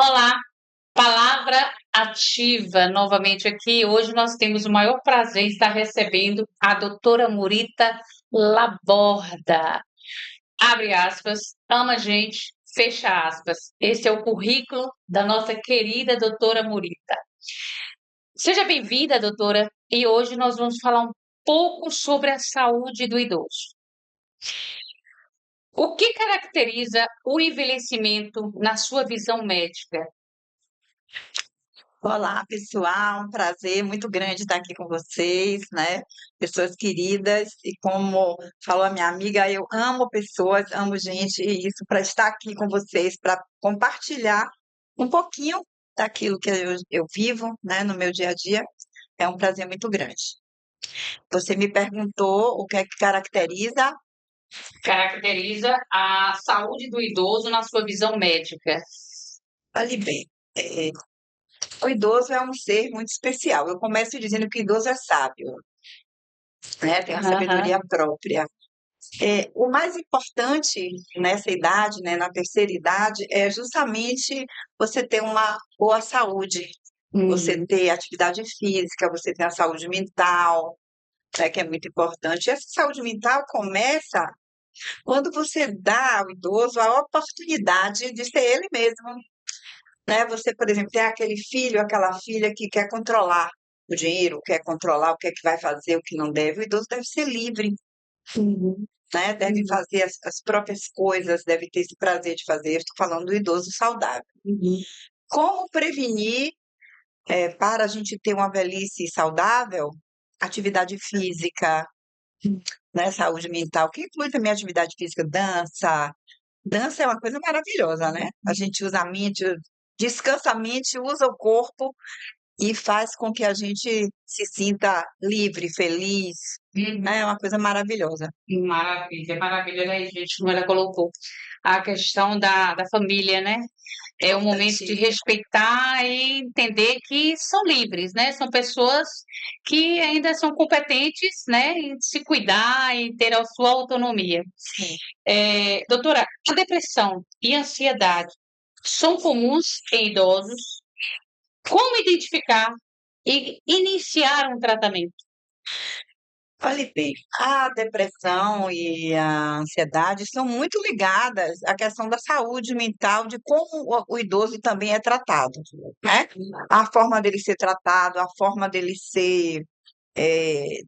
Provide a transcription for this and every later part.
Olá, palavra ativa novamente aqui. Hoje nós temos o maior prazer em estar recebendo a doutora Murita Laborda. Abre aspas, ama a gente, fecha aspas. Esse é o currículo da nossa querida doutora Murita. Seja bem-vinda, doutora, e hoje nós vamos falar um pouco sobre a saúde do idoso. O que caracteriza o envelhecimento na sua visão médica? Olá, pessoal, um prazer muito grande estar aqui com vocês, né? Pessoas queridas, e como falou a minha amiga, eu amo pessoas, amo gente, e isso para estar aqui com vocês, para compartilhar um pouquinho daquilo que eu vivo, né, no meu dia a dia, é um prazer muito grande. Você me perguntou o que é que caracteriza. Caracteriza a saúde do idoso na sua visão médica. Olhe bem, é, o idoso é um ser muito especial. Eu começo dizendo que o idoso é sábio, né? Tem uma Aham. sabedoria própria. O mais importante nessa idade, né, na terceira idade, é justamente você ter uma boa saúde, você Uhum. ter atividade física, você ter a saúde mental, né, que é muito importante. E essa saúde mental começa quando você dá ao idoso a oportunidade de ser ele mesmo, né? Você, por exemplo, tem aquele filho, aquela filha que quer controlar o dinheiro, quer controlar o que é que vai fazer, o que não deve. O idoso deve ser livre, Uhum. né? Deve fazer as próprias coisas, deve ter esse prazer de fazer. Estou falando do idoso saudável. Uhum. Como prevenir, para a gente ter uma velhice saudável? Atividade física, né? Saúde mental, que inclui também atividade física, dança. Dança é uma coisa maravilhosa, né? A gente usa a mente, descansa a mente, usa o corpo e faz com que a gente se sinta livre, feliz, Uhum. né? É uma coisa maravilhosa. Maravilha, maravilha, né, gente? Como ela colocou. A questão da família, né? É o momento de Importante. respeitar e entender que são livres, né? São pessoas que ainda são competentes, né? Em se cuidar e ter a sua autonomia. Sim. Doutora, a depressão e a ansiedade são comuns em idosos? Como identificar e iniciar um tratamento? Olhe bem, a depressão e a ansiedade são muito ligadas à questão da saúde mental, de como o idoso também é tratado, né? A forma dele ser tratado, a forma dele ser,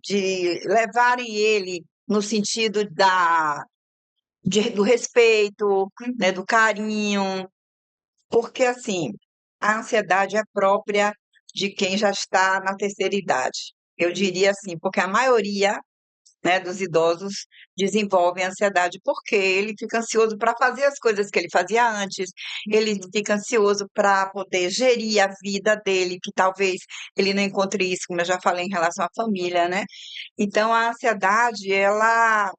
de levarem ele no sentido do respeito, né, do carinho, porque assim, a ansiedade é própria de quem já está na terceira idade. Eu diria assim, porque a maioria, né, dos idosos desenvolvem ansiedade porque ele fica ansioso para fazer as coisas que ele fazia antes, ele fica ansioso para poder gerir a vida dele, que talvez ele não encontre isso, como eu já falei em relação à família, né? Então a ansiedade, ela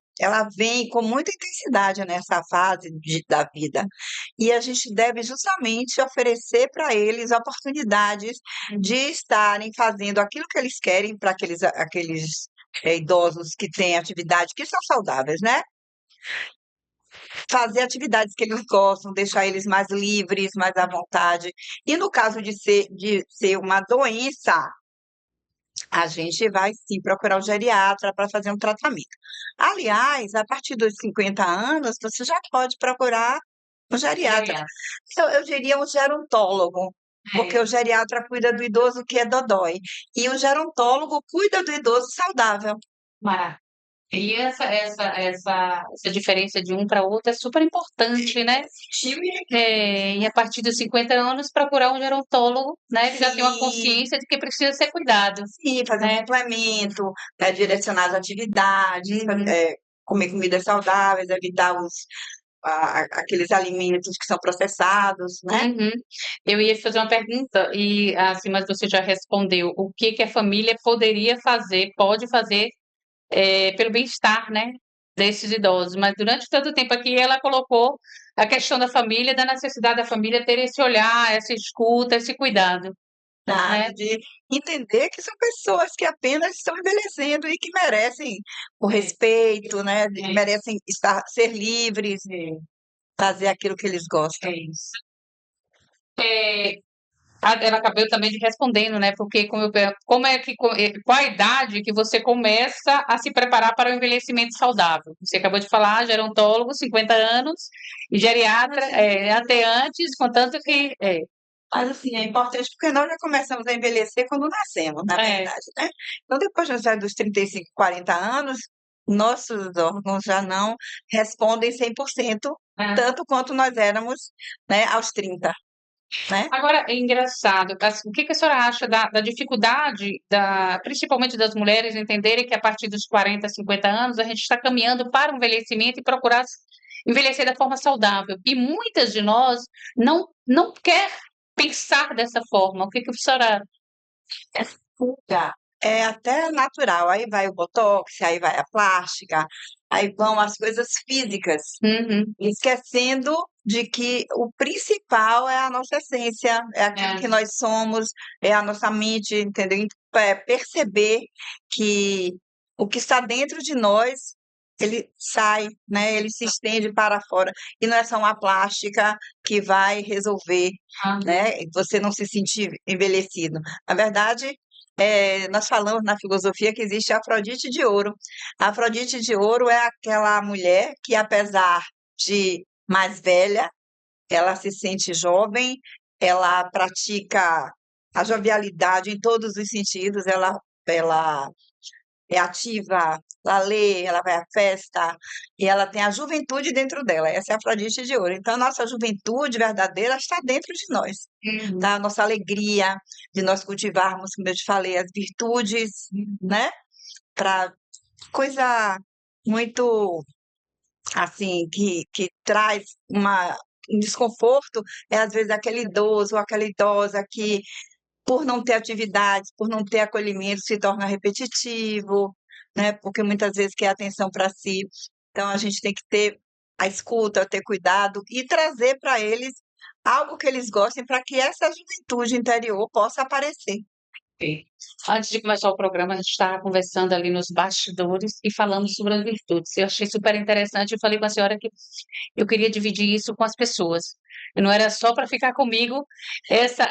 vem com muita intensidade nessa fase da vida. E a gente deve justamente oferecer para eles oportunidades de estarem fazendo aquilo que eles querem para aqueles idosos que têm atividade, que são saudáveis, né? Fazer atividades que eles gostam, deixar eles mais livres, mais à vontade. E no caso de ser uma doença, a gente vai sim procurar o geriatra para fazer um tratamento. Aliás, a partir dos 50 anos, você já pode procurar um geriatra. Geriatra. Então, eu diria um gerontólogo, porque o geriatra cuida do idoso que é dodói, e o gerontólogo cuida do idoso saudável. Maravilha. E essa diferença de um para outro é super importante, né? E a partir dos 50 anos procurar um gerontólogo, né? Que já tem uma Sim, consciência de que precisa ser cuidado, sim, fazer um né? suplemento, né, direcionar as atividades, Uhum. comer comidas saudáveis, evitar aqueles alimentos que são processados, né? Uhum. Eu ia fazer uma pergunta e assim, mas você já respondeu. O que que a família poderia fazer, pode fazer, pelo bem-estar, né, desses idosos? Mas durante tanto tempo aqui ela colocou a questão da família, da necessidade da família ter esse olhar, essa escuta, esse cuidado, né? Verdade, de entender que são pessoas que apenas estão envelhecendo e que merecem o É, respeito, né? é, Merecem ser livres, é, fazer aquilo que eles é gostam. isso. É, ela acabou também de respondendo, né? Porque como é que qual a idade que você começa a se preparar para o envelhecimento saudável? Você acabou de falar, gerontólogo, 50 anos, e geriatra, até antes, contanto que Mas assim, é importante porque nós já começamos a envelhecer quando nascemos, na é, verdade, né? Então, depois dos 35, 40 anos, nossos órgãos já não respondem 100%, é. tanto quanto nós éramos, né, aos 30, né? Agora, é engraçado, assim, o que que a senhora acha da dificuldade, principalmente das mulheres, entenderem que a partir dos 40, 50 anos a gente está caminhando para o envelhecimento e procurar envelhecer da forma saudável? E muitas de nós não quer pensar dessa forma. O que que a senhora... É fuga. É até natural. Aí vai o botox, aí vai a plástica, aí vão as coisas físicas, Uhum, esquecendo de que o principal é a nossa essência, é aquilo é, que nós somos, é a nossa mente, entendeu? Então, é perceber que o que está dentro de nós, ele sai, né? Ele se estende para fora. E não é só uma plástica que vai resolver, aham. né? Você não se sentir envelhecido. Na verdade, nós falamos na filosofia que existe a Afrodite de ouro. A Afrodite de ouro é aquela mulher que, apesar de mais velha, ela se sente jovem, ela pratica a jovialidade em todos os sentidos, ela é ativa, ela lê, ela vai à festa, e ela tem a juventude dentro dela. Essa é a Afrodite de ouro. Então, nossa juventude verdadeira está dentro de nós, Uhum, tá? A nossa alegria de nós cultivarmos, como eu te falei, as virtudes, uhum. né? Para coisa muito assim que traz um desconforto é às vezes aquele idoso ou aquela idosa que por não ter atividade, por não ter acolhimento, se torna repetitivo, né? Porque muitas vezes quer atenção para si. Então a gente tem que ter a escuta, ter cuidado e trazer para eles algo que eles gostem para que essa juventude interior possa aparecer. Ok. Antes de começar o programa, a gente estava conversando ali nos bastidores e falando sobre as virtudes. Eu achei super interessante. Eu falei com a senhora que eu queria dividir isso com as pessoas. E não era só para ficar comigo essa,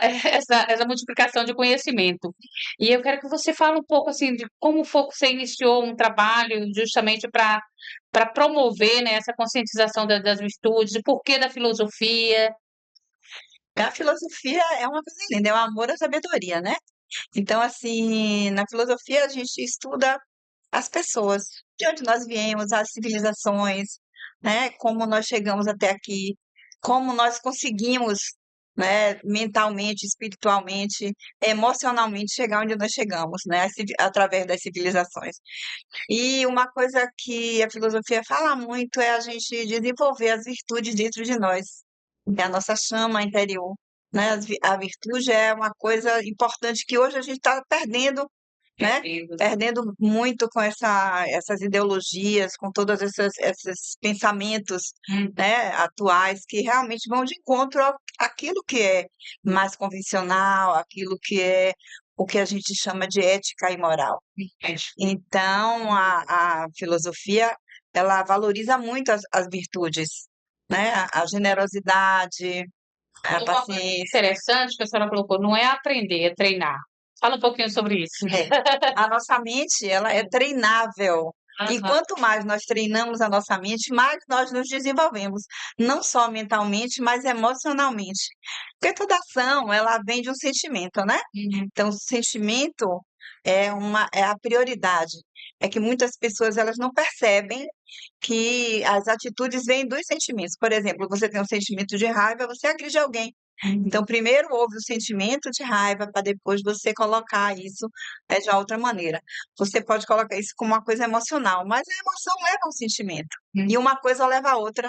essa multiplicação de conhecimento. E eu quero que você fale um pouco assim de como foi que você iniciou um trabalho justamente para promover, né, essa conscientização das virtudes, o porquê da filosofia. A filosofia é uma coisa linda, é o amor à sabedoria, né? Então, assim, na filosofia a gente estuda as pessoas, de onde nós viemos, as civilizações, né? Como nós chegamos até aqui, como nós conseguimos, né? Mentalmente, espiritualmente, emocionalmente chegar onde nós chegamos, né? Através das civilizações. E uma coisa que a filosofia fala muito é a gente desenvolver as virtudes dentro de nós, é a nossa chama interior, né? A virtude é uma coisa importante que hoje a gente está perdendo, né? Perdendo muito com essas ideologias, com todos esses pensamentos, né, atuais que realmente vão de encontro àquilo que é mais convencional, aquilo que é o que a gente chama de ética e moral. Então, a filosofia, ela valoriza muito as virtudes, né? A generosidade, a Uma coisa paciência. interessante que a senhora colocou, não é aprender, é treinar. Fala um pouquinho sobre isso. É. A nossa mente, ela é treinável. E Aham. quanto mais nós treinamos a nossa mente, mais nós nos desenvolvemos, não só mentalmente, mas emocionalmente. Porque toda ação, ela vem de um sentimento, né? Uhum. Então, o sentimento é a prioridade. É que muitas pessoas elas não percebem que as atitudes vêm dos sentimentos. Por exemplo, você tem um sentimento de raiva, você agride alguém. Então, primeiro houve o sentimento de raiva para depois você colocar isso de uma outra maneira. Você pode colocar isso como uma coisa emocional, mas a emoção leva a um sentimento. E Uhum. uma coisa leva a outra.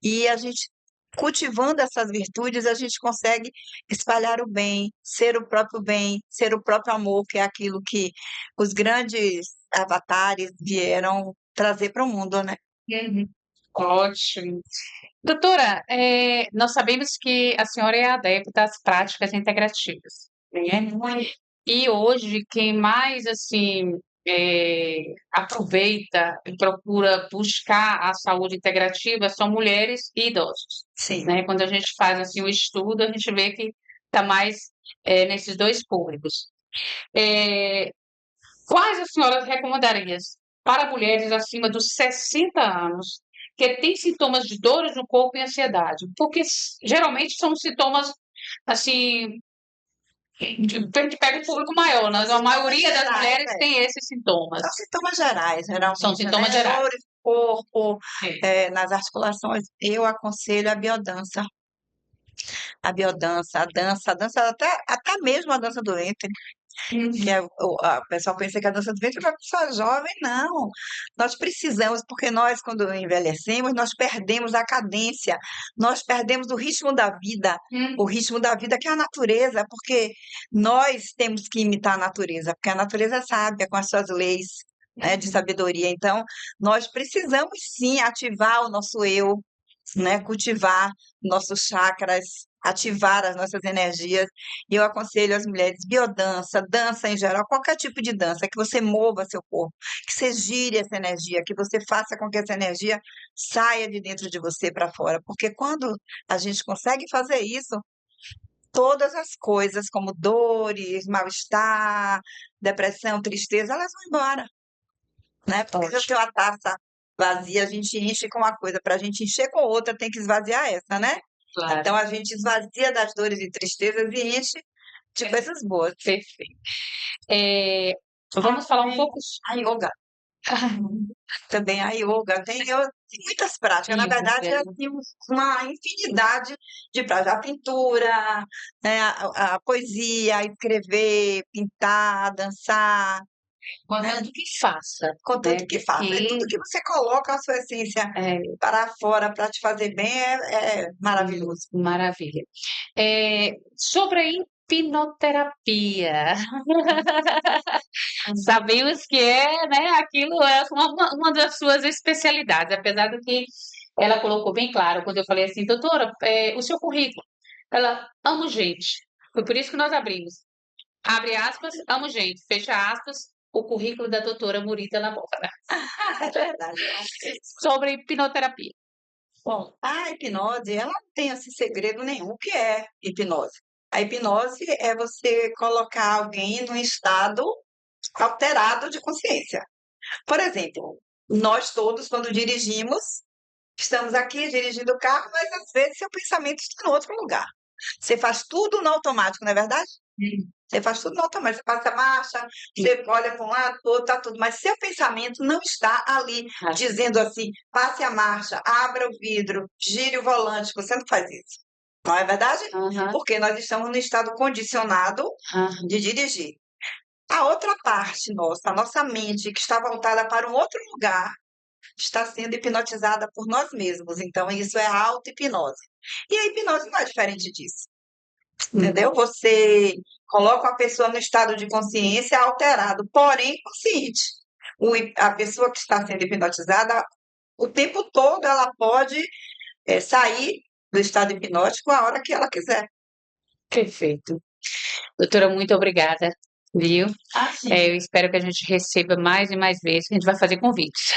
E a gente, cultivando essas virtudes, a gente consegue espalhar o bem, ser o próprio amor, que é aquilo que os grandes avatares vieram trazer para o mundo, né? Uhum. Ótimo. Doutora, nós sabemos que a senhora é adepta às práticas integrativas, né? E hoje, quem mais, assim, aproveita e procura buscar a saúde integrativa são mulheres e idosos, Sim. né? Quando a gente faz assim o estudo, a gente vê que está mais nesses dois públicos. É, quais a senhora recomendaria para mulheres acima dos 60 anos que têm sintomas de dores no corpo e ansiedade? Porque geralmente são sintomas assim pega um público maior, né? A maioria das Gerais, mulheres tem esses sintomas. São sintomas gerais, São geralmente, sintomas né? gerais. Dores no corpo, É. nas articulações. Eu aconselho a biodança. A biodança, a dança até mesmo a dança do ventre. Que é a pessoa pensa que a dança do ventre é para pessoa jovem, não. Nós precisamos, porque nós, quando envelhecemos, nós perdemos a cadência, nós perdemos o ritmo da vida que é a natureza, porque nós temos que imitar a natureza, porque a natureza é sábia com as suas leis, né, de sabedoria. Então, nós precisamos sim ativar o nosso eu, né, cultivar nossos chakras, ativar as nossas energias. E eu aconselho as mulheres biodança, dança em geral, qualquer tipo de dança, que você mova seu corpo, que você gire essa energia, que você faça com que essa energia saia de dentro de você para fora. Porque quando a gente consegue fazer isso, todas as coisas, como dores, mal-estar, depressão, tristeza, elas vão embora, né? Porque se eu Ótimo, tenho uma taça vazia, a gente enche com uma coisa, para a gente encher com outra, tem que esvaziar essa, né? claro. Então a gente esvazia das dores e tristezas e enche de coisas boas. Perfeito. Vamos falar um pouco. A yoga, também a yoga, tem muitas práticas. Na verdade, é assim, uma infinidade de práticas. A pintura, né, a poesia, escrever, pintar, dançar, Contanto que faça, contanto né? que faça. É tudo que você coloca a sua essência É, para fora para te fazer bem é maravilhoso. maravilha. Sobre a hipnoterapia. Sabemos que né, aquilo é uma das suas especialidades, apesar do que ela colocou bem claro quando eu falei assim, doutora, o seu currículo. Ela, amo gente. Foi por isso que nós abrimos. Abre aspas, amo gente. Fecha aspas, o currículo da doutora Murita Laborda. É verdade. Sobre hipnoterapia. Bom, a hipnose, ela não tem esse segredo nenhum. O que é hipnose? A hipnose é você colocar alguém num estado alterado de consciência. Por exemplo, nós todos, quando dirigimos, estamos aqui dirigindo o carro, mas às vezes seu pensamento está em outro lugar. Você faz tudo no automático, não é verdade? Você faz tudo no automático, você passa a marcha, você olha para um lado, para o outro, tá tudo, mas seu pensamento não está ali dizendo assim, passe a marcha, abra o vidro, gire o volante, você não faz isso. Não é verdade? Porque nós estamos no estado condicionado de dirigir. A outra parte nossa, a nossa mente, que está voltada para um outro lugar, está sendo hipnotizada por nós mesmos. Então, isso é a auto-hipnose. E a hipnose não é diferente disso. Entendeu? Você coloca a pessoa no estado de consciência alterado, porém consciente. A pessoa que está sendo hipnotizada, o tempo todo ela pode sair do estado hipnótico a hora que ela quiser. Perfeito. Doutora, muito obrigada, viu? Assim, Eu espero que a gente receba mais e mais vezes, que a gente vai fazer convites.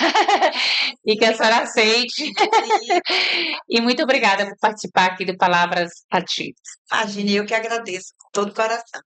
E que a senhora aceite. E muito obrigada por participar aqui do Palavras Ativas. imagine, eu que agradeço, com todo o coração.